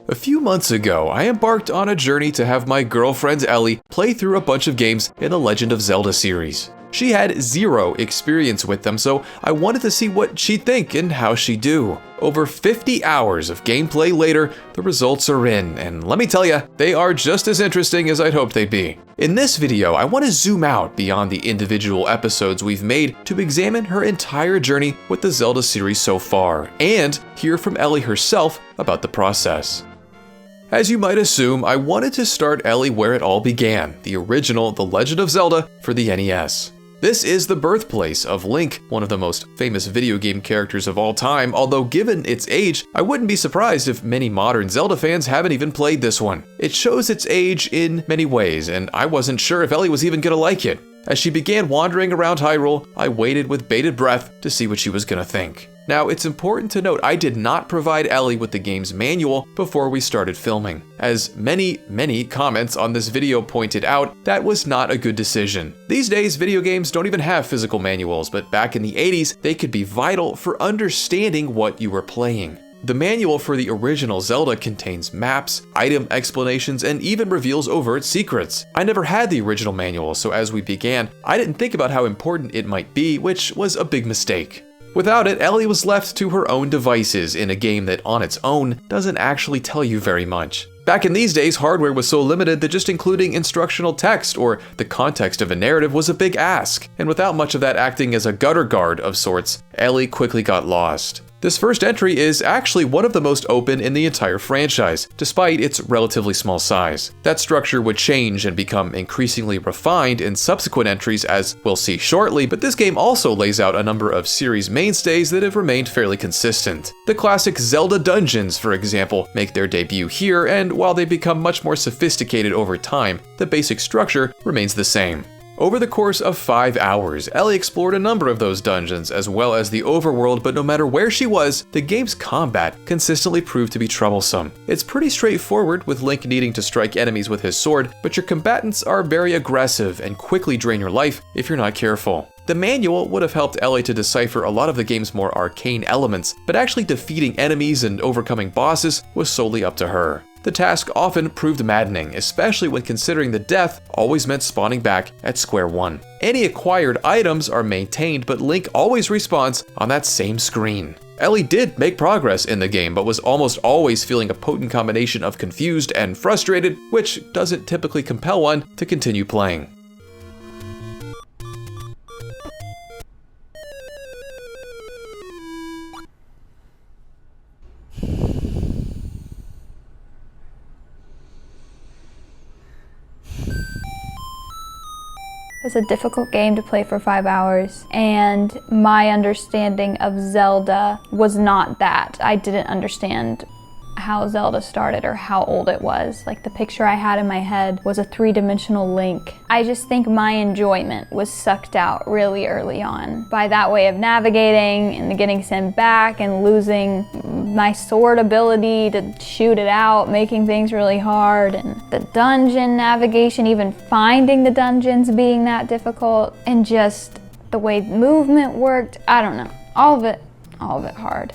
A few months ago, I embarked on a journey to have my girlfriend Ellie play through a bunch of games in the Legend of Zelda series. She had zero experience with them, so I wanted to see what she'd think and how she'd do. Over 50 hours of gameplay later, the results are in, and let me tell you, they are just as interesting as I'd hoped they'd be. In this video, I want to zoom out beyond the individual episodes we've made to examine her entire journey with the Zelda series so far, and hear from Ellie herself about the process. As you might assume, I wanted to start Ellie where it all began, the original The Legend of Zelda for the NES. This is the birthplace of Link, one of the most famous video game characters of all time, although given its age, I wouldn't be surprised if many modern Zelda fans haven't even played this one. It shows its age in many ways, and I wasn't sure if Ellie was even gonna like it. As she began wandering around Hyrule, I waited with bated breath to see what she was gonna think. Now, it's important to note I did not provide Ellie with the game's manual before we started filming. As many comments on this video pointed out, that was not a good decision. These days, video games don't even have physical manuals, but back in the 80s, they could be vital for understanding what you were playing. The manual for the original Zelda contains maps, item explanations, and even reveals overt secrets. I never had the original manual, so as we began, I didn't think about how important it might be, which was a big mistake. Without it, Ellie was left to her own devices in a game that on its own doesn't actually tell you very much. Back in these days, hardware was so limited that just including instructional text or the context of a narrative was a big ask, and without much of that acting as a gutter guard of sorts, Ellie quickly got lost. This first entry is actually one of the most open in the entire franchise, despite its relatively small size. That structure would change and become increasingly refined in subsequent entries, as we'll see shortly, but this game also lays out a number of series mainstays that have remained fairly consistent. The classic Zelda dungeons, for example, make their debut here, and while they become much more sophisticated over time, the basic structure remains the same. Over the course of 5 hours, Ellie explored a number of those dungeons, as well as the overworld, but no matter where she was, the game's combat consistently proved to be troublesome. It's pretty straightforward, with Link needing to strike enemies with his sword, but your combatants are very aggressive and quickly drain your life if you're not careful. The manual would have helped Ellie to decipher a lot of the game's more arcane elements, but actually defeating enemies and overcoming bosses was solely up to her. The task often proved maddening, especially when considering the death always meant spawning back at square one. Any acquired items are maintained, but Link always respawns on that same screen. Ellie did make progress in the game, but was almost always feeling a potent combination of confused and frustrated, which doesn't typically compel one to continue playing. It was a difficult game to play for 5 hours, and my understanding of Zelda was not that. I didn't understand how Zelda started or how old it was. Like, the picture I had in my head was a three-dimensional Link. I just think my enjoyment was sucked out really early on by that way of navigating and getting sent back and losing my sword ability to shoot it out, making things really hard, and the dungeon navigation, even finding the dungeons being that difficult, and just the way movement worked. I don't know. All of it hard.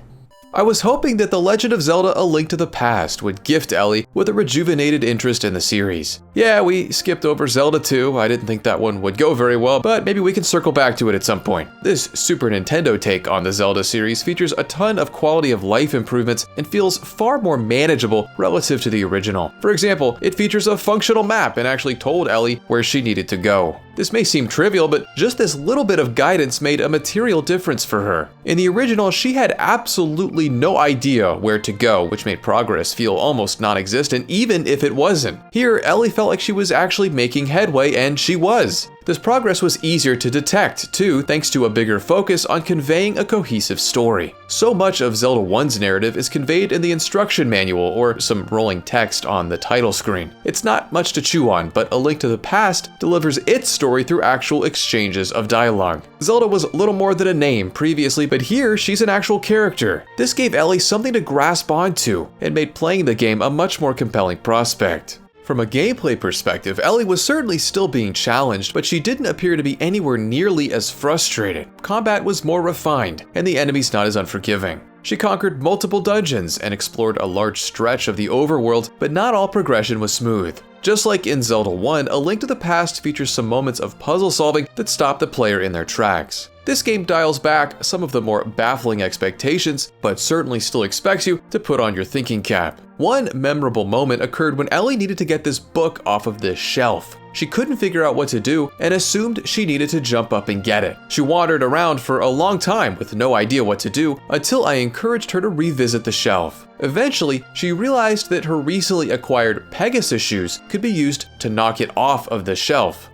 I was hoping that The Legend of Zelda: A Link to the Past would gift Ellie with a rejuvenated interest in the series. Yeah, we skipped over Zelda 2, I didn't think that one would go very well, but maybe we can circle back to it at some point. This Super Nintendo take on the Zelda series features a ton of quality of life improvements and feels far more manageable relative to the original. For example, it features a functional map and actually told Ellie where she needed to go. This may seem trivial, but just this little bit of guidance made a material difference for her. In the original, she had absolutely no idea where to go, which made progress feel almost non-existent, even if it wasn't. Here, Ellie felt like she was actually making headway, and she was. This progress was easier to detect, too, thanks to a bigger focus on conveying a cohesive story. So much of Zelda 1's narrative is conveyed in the instruction manual or some rolling text on the title screen. It's not much to chew on, but A Link to the Past delivers its story through actual exchanges of dialogue. Zelda was little more than a name previously, but here she's an actual character. This gave Ellie something to grasp onto and made playing the game a much more compelling prospect. From a gameplay perspective, Ellie was certainly still being challenged, but she didn't appear to be anywhere nearly as frustrated. Combat was more refined, and the enemies not as unforgiving. She conquered multiple dungeons and explored a large stretch of the overworld, but not all progression was smooth. Just like in Zelda 1, A Link to the Past features some moments of puzzle solving that stop the player in their tracks. This game dials back some of the more baffling expectations, but certainly still expects you to put on your thinking cap. One memorable moment occurred when Ellie needed to get this book off of this shelf. She couldn't figure out what to do and assumed she needed to jump up and get it. She wandered around for a long time with no idea what to do until I encouraged her to revisit the shelf. Eventually, she realized that her recently acquired Pegasus shoes could be used to knock it off of the shelf.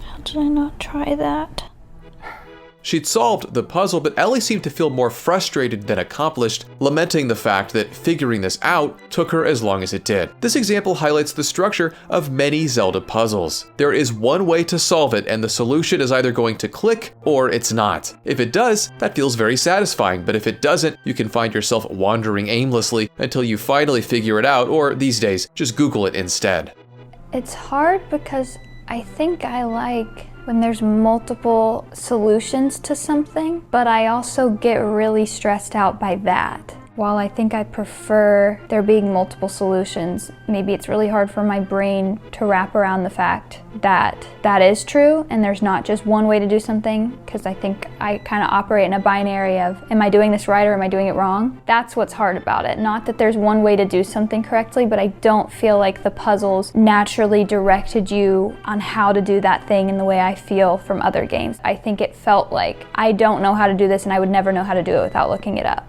How did I not try that? She'd solved the puzzle, but Ellie seemed to feel more frustrated than accomplished, lamenting the fact that figuring this out took her as long as it did. This example highlights the structure of many Zelda puzzles. There is one way to solve it, and the solution is either going to click or it's not. If it does, that feels very satisfying, but if it doesn't, you can find yourself wandering aimlessly until you finally figure it out, or these days, just Google it instead. It's hard because I think I like when there's multiple solutions to something, but I also get really stressed out by that. While I think I prefer there being multiple solutions, maybe it's really hard for my brain to wrap around the fact that that is true and there's not just one way to do something, because I think I kind of operate in a binary of, am I doing this right or am I doing it wrong? That's what's hard about it. Not that there's one way to do something correctly, but I don't feel like the puzzles naturally directed you on how to do that thing in the way I feel from other games. I think it felt like I don't know how to do this and I would never know how to do it without looking it up.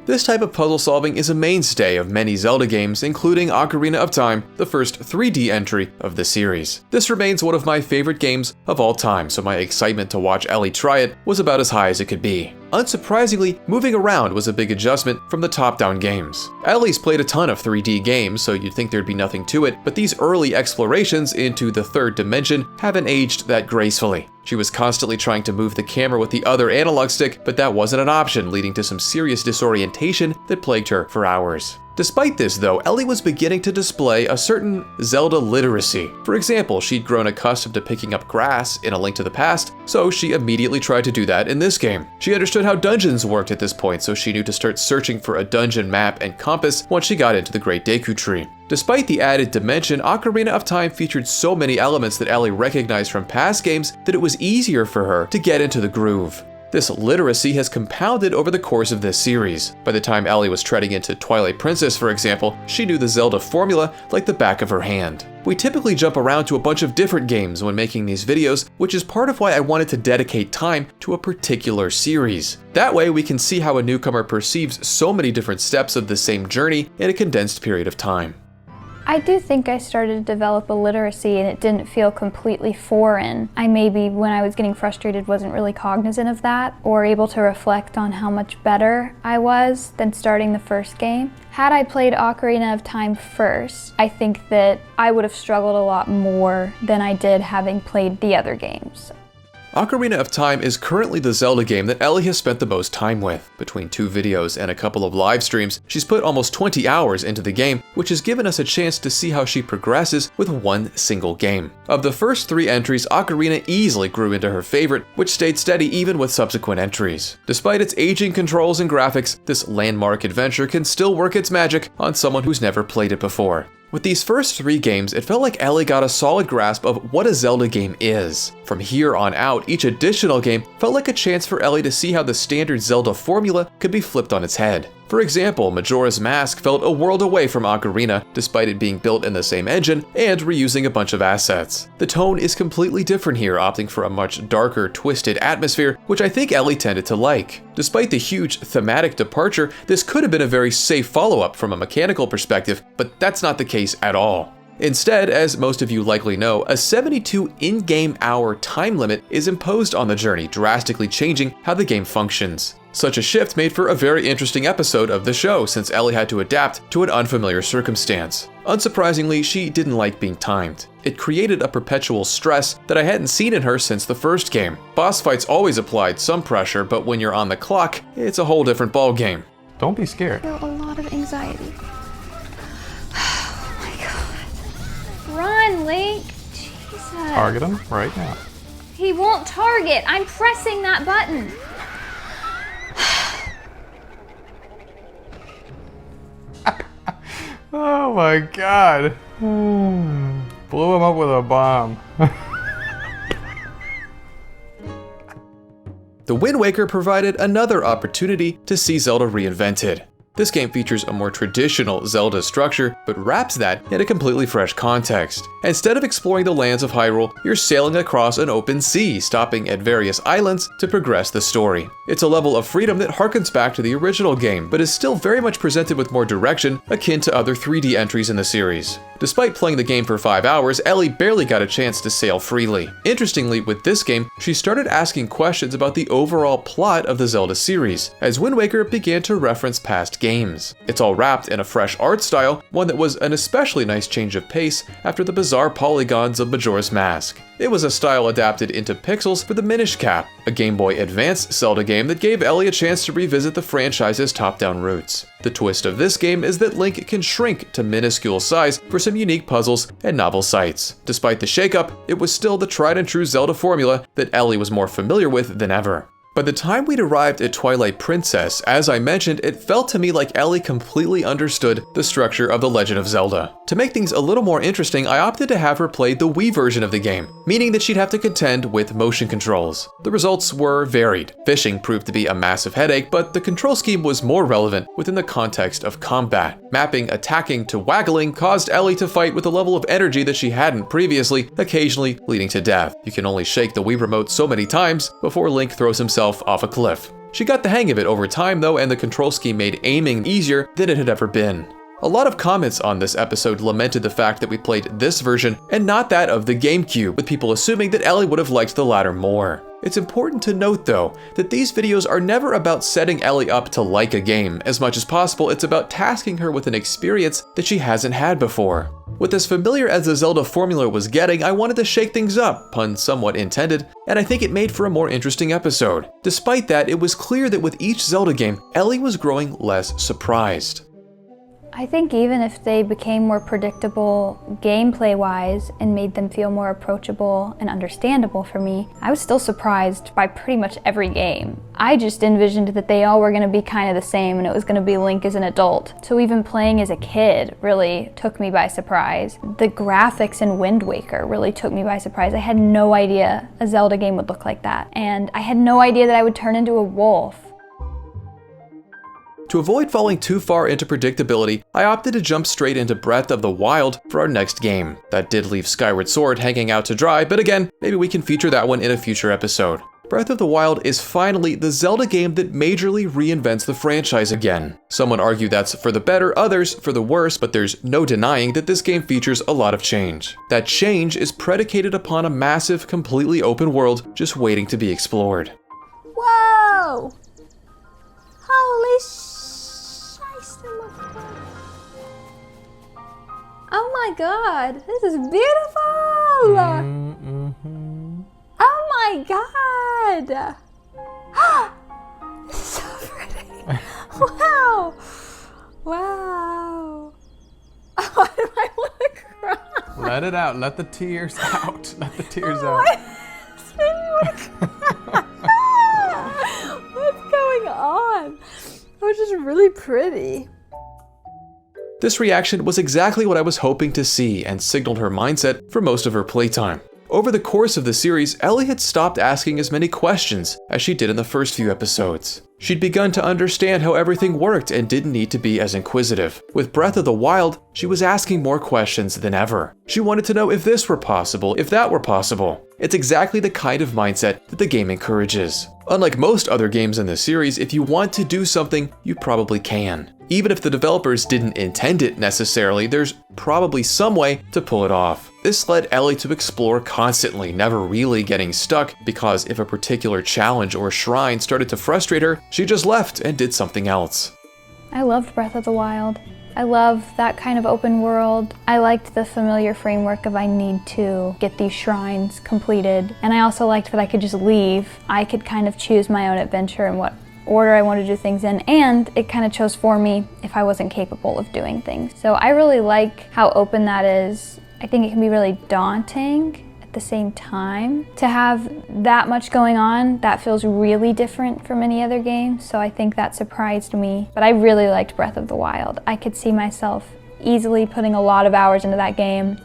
This type of puzzle solving is a mainstay of many Zelda games, including Ocarina of Time, the first 3D entry of the series. This remains one of my favorite games of all time, so my excitement to watch Ellie try it was about as high as it could be. Unsurprisingly, moving around was a big adjustment from the top-down games. Ellie's played a ton of 3D games, so you'd think there'd be nothing to it, but these early explorations into the third dimension haven't aged that gracefully. She was constantly trying to move the camera with the other analog stick, but that wasn't an option, leading to some serious disorientation that plagued her for hours. Despite this though, Ellie was beginning to display a certain Zelda literacy. For example, she'd grown accustomed to picking up grass in A Link to the Past, so she immediately tried to do that in this game. She understood how dungeons worked at this point, so she knew to start searching for a dungeon map and compass once she got into the Great Deku Tree. Despite the added dimension, Ocarina of Time featured so many elements that Ellie recognized from past games that it was easier for her to get into the groove. This literacy has compounded over the course of this series. By the time Ellie was treading into Twilight Princess, for example, she knew the Zelda formula like the back of her hand. We typically jump around to a bunch of different games when making these videos, which is part of why I wanted to dedicate time to a particular series. That way we can see how a newcomer perceives so many different steps of the same journey in a condensed period of time. I do think I started to develop a literacy and it didn't feel completely foreign. I maybe, when I was getting frustrated, wasn't really cognizant of that or able to reflect on how much better I was than starting the first game. Had I played Ocarina of Time first, I think that I would have struggled a lot more than I did having played the other games. Ocarina of Time is currently the Zelda game that Ellie has spent the most time with. Between 2 videos and a couple of live streams, she's put almost 20 hours into the game, which has given us a chance to see how she progresses with one single game. Of the first 3 entries, Ocarina easily grew into her favorite, which stayed steady even with subsequent entries. Despite its aging controls and graphics, this landmark adventure can still work its magic on someone who's never played it before. With these first 3 games, it felt like Ellie got a solid grasp of what a Zelda game is. From here on out, each additional game felt like a chance for Ellie to see how the standard Zelda formula could be flipped on its head. For example, Majora's Mask felt a world away from Ocarina, despite it being built in the same engine and reusing a bunch of assets. The tone is completely different here, opting for a much darker, twisted atmosphere, which I think Ellie tended to like. Despite the huge thematic departure, this could have been a very safe follow-up from a mechanical perspective, but that's not the case at all. Instead, as most of you likely know, a 72 in-game hour time limit is imposed on the journey, drastically changing how the game functions. Such a shift made for a very interesting episode of the show, since Ellie had to adapt to an unfamiliar circumstance. Unsurprisingly, she didn't like being timed. It created a perpetual stress that I hadn't seen in her since the first game. Boss fights always applied some pressure, but when you're on the clock, it's a whole different ballgame. Don't be scared. I feel a lot of anxiety. Oh my god. Run, Link! Target him right now. He won't target. I'm pressing that button. Oh my god. Blew him up with a bomb. The Wind Waker provided another opportunity to see Zelda reinvented. This game features a more traditional Zelda structure, but wraps that in a completely fresh context. Instead of exploring the lands of Hyrule, you're sailing across an open sea, stopping at various islands to progress the story. It's a level of freedom that harkens back to the original game, but is still very much presented with more direction, akin to other 3D entries in the series. Despite playing the game for 5 hours, Ellie barely got a chance to sail freely. Interestingly, with this game, she started asking questions about the overall plot of the Zelda series, as Wind Waker began to reference past games. It's all wrapped in a fresh art style, one that was an especially nice change of pace after the bizarre polygons of Majora's Mask. It was a style adapted into pixels for the Minish Cap, a Game Boy Advance Zelda game that gave Ellie a chance to revisit the franchise's top-down roots. The twist of this game is that Link can shrink to minuscule size for some unique puzzles and novel sights. Despite the shakeup, it was still the tried-and-true Zelda formula that Ellie was more familiar with than ever. By the time we'd arrived at Twilight Princess, as I mentioned, it felt to me like Ellie completely understood the structure of The Legend of Zelda. To make things a little more interesting, I opted to have her play the Wii version of the game, meaning that she'd have to contend with motion controls. The results were varied. Fishing proved to be a massive headache, but the control scheme was more relevant within the context of combat. Mapping attacking to waggling caused Ellie to fight with a level of energy that she hadn't previously, occasionally leading to death. You can only shake the Wii remote so many times before Link throws himself off a cliff. She got the hang of it over time though, and the control scheme made aiming easier than it had ever been. A lot of comments on this episode lamented the fact that we played this version and not that of the GameCube, with people assuming that Ellie would have liked the latter more. It's important to note though, that these videos are never about setting Ellie up to like a game. As much as possible, it's about tasking her with an experience that she hasn't had before. With as familiar as the Zelda formula was getting, I wanted to shake things up, pun somewhat intended, and I think it made for a more interesting episode. Despite that, it was clear that with each Zelda game, Ellie was growing less surprised. I think even if they became more predictable gameplay-wise and made them feel more approachable and understandable for me, I was still surprised by pretty much every game. I just envisioned that they all were going to be kind of the same and it was going to be Link as an adult. So even playing as a kid really took me by surprise. The graphics in Wind Waker really took me by surprise. I had no idea a Zelda game would look like that. And I had no idea that I would turn into a wolf. To avoid falling too far into predictability, I opted to jump straight into Breath of the Wild for our next game. That did leave Skyward Sword hanging out to dry, but again, maybe we can feature that one in a future episode. Breath of the Wild is finally the Zelda game that majorly reinvents the franchise again. Some would argue that's for the better, others for the worse, but there's no denying that this game features a lot of change. That change is predicated upon a massive, completely open world just waiting to be explored. Whoa! Holy shit! Oh my god, this is beautiful! Oh my god! This is so pretty! Wow! Wow! Why do I want to cry? Let it out, let the tears out. Let the tears out. What's going on? Oh, it's just really pretty. This reaction was exactly what I was hoping to see and signaled her mindset for most of her playtime. Over the course of the series, Ellie had stopped asking as many questions as she did in the first few episodes. She'd begun to understand how everything worked and didn't need to be as inquisitive. With Breath of the Wild, she was asking more questions than ever. She wanted to know if this were possible, if that were possible. It's exactly the kind of mindset that the game encourages. Unlike most other games in the series, if you want to do something, you probably can. Even if the developers didn't intend it necessarily, there's probably some way to pull it off. This led Ellie to explore constantly, never really getting stuck, because if a particular challenge or shrine started to frustrate her, she just left and did something else. I loved Breath of the Wild. I love that kind of open world. I liked the familiar framework of I need to get these shrines completed. And I also liked that I could just leave. I could kind of choose my own adventure and what order I want to do things in, and it kind of chose for me if I wasn't capable of doing things. So I really like how open that is. I think it can be really daunting at the same time. To have that much going on, that feels really different from any other game, so I think that surprised me. But I really liked Breath of the Wild. I could see myself easily putting a lot of hours into that game.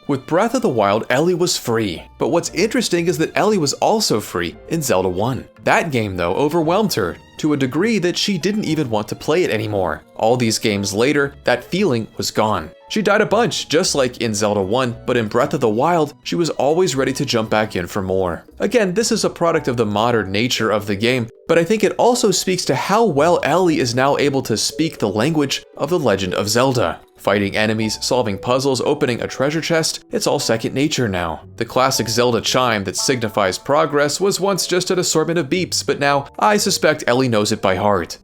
With Breath of the Wild, Ellie was free. But what's interesting is that Ellie was also free in Zelda 1. That game, though, overwhelmed her to a degree that she didn't even want to play it anymore. All these games later, that feeling was gone. She died a bunch, just like in Zelda 1, but in Breath of the Wild, she was always ready to jump back in for more. Again, this is a product of the modern nature of the game, but I think it also speaks to how well Ellie is now able to speak the language of The Legend of Zelda. Fighting enemies, solving puzzles, opening a treasure chest, it's all second nature now. The classic Zelda chime that signifies progress was once just an assortment of beeps, but now I suspect Ellie knows it by heart.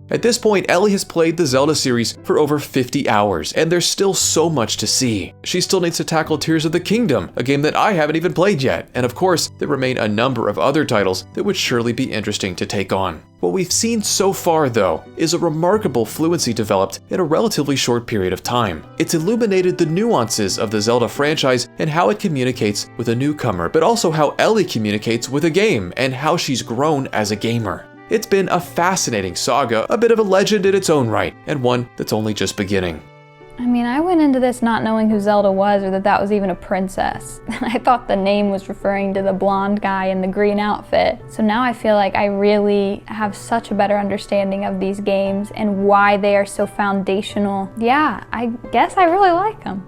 At this point, Ellie has played the Zelda series for over 50 hours, and there's still so much to see. She still needs to tackle Tears of the Kingdom, a game that I haven't even played yet, and of course, there remain a number of other titles that would surely be interesting to take on. What we've seen so far, though, is a remarkable fluency developed in a relatively short period of time. It's illuminated the nuances of the Zelda franchise and how it communicates with a newcomer, but also how Ellie communicates with a game and how she's grown as a gamer. It's been a fascinating saga, a bit of a legend in its own right, and one that's only just beginning. I mean, I went into this not knowing who Zelda was or that that was even a princess. I thought the name was referring to the blonde guy in the green outfit. So now I feel like I really have such a better understanding of these games and why they are so foundational. Yeah, I guess I really like them.